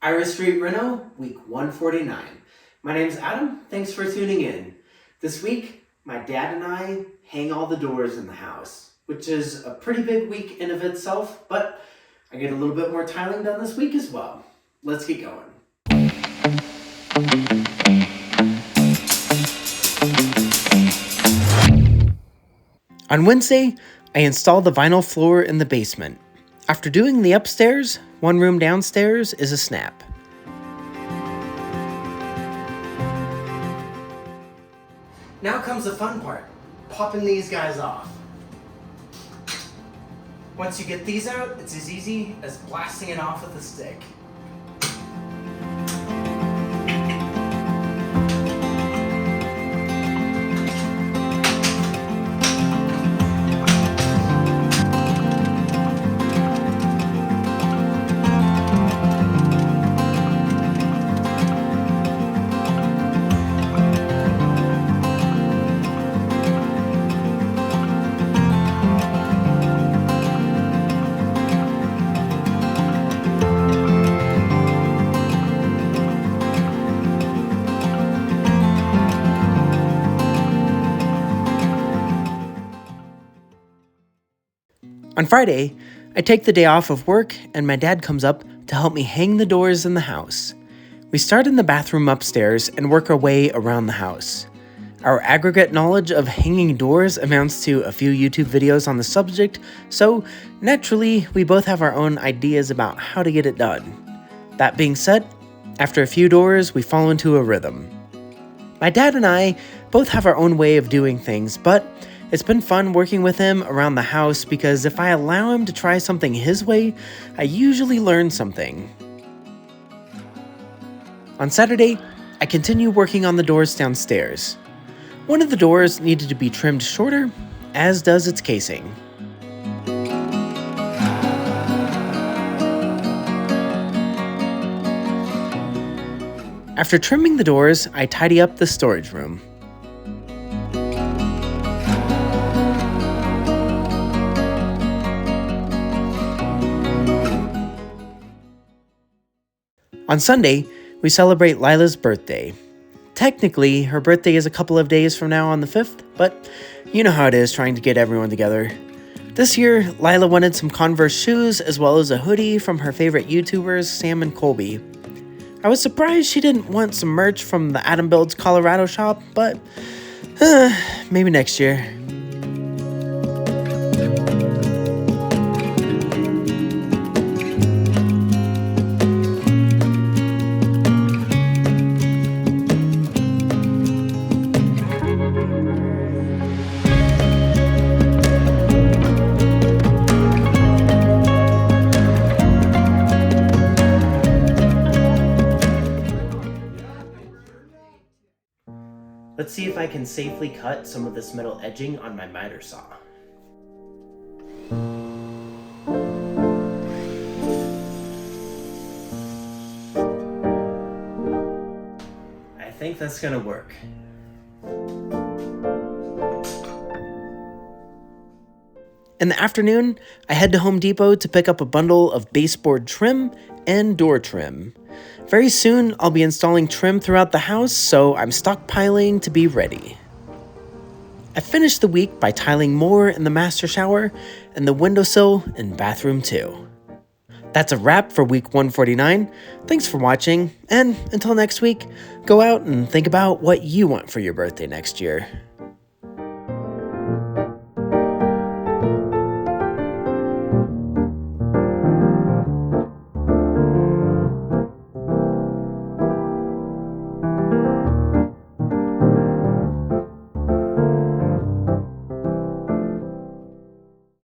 Iris Street Reno, week 149. My name's Adam, thanks for tuning in. This week, my dad and I hang all the doors in the house, which is a pretty big week in of itself, but I get a little bit more tiling done this week as well. Let's get going. On Wednesday, I installed the vinyl floor in the basement. After doing the upstairs, one room downstairs is a snap. Now comes the fun part, popping these guys off. Once you get these out, it's as easy as blasting it off with a stick. On Friday, I take the day off of work and my dad comes up to help me hang the doors in the house. We start in the bathroom upstairs and work our way around the house. Our aggregate knowledge of hanging doors amounts to a few YouTube videos on the subject, so naturally we both have our own ideas about how to get it done. That being said, after a few doors, we fall into a rhythm. My dad and I both have our own way of doing things, but it's been fun working with him around the house because if I allow him to try something his way, I usually learn something. On Saturday, I continue working on the doors downstairs. One of the doors needed to be trimmed shorter, as does its casing. After trimming the doors, I tidy up the storage room. On Sunday, we celebrate Lila's birthday. Technically, her birthday is a couple of days from now on the 5th, but you know how it is trying to get everyone together. This year, Lila wanted some Converse shoes as well as a hoodie from her favorite YouTubers, Sam and Colby. I was surprised she didn't want some merch from the Adam Builds Colorado shop, but maybe next year. Let's see if I can safely cut some of this metal edging on my miter saw. I think that's gonna work. In the afternoon, I head to Home Depot to pick up a bundle of baseboard trim and door trim. Very soon, I'll be installing trim throughout the house, so I'm stockpiling to be ready. I finished the week by tiling more in the master shower and the windowsill in bathroom 2. That's a wrap for week 149. Thanks for watching, and until next week, go out and think about what you want for your birthday next year.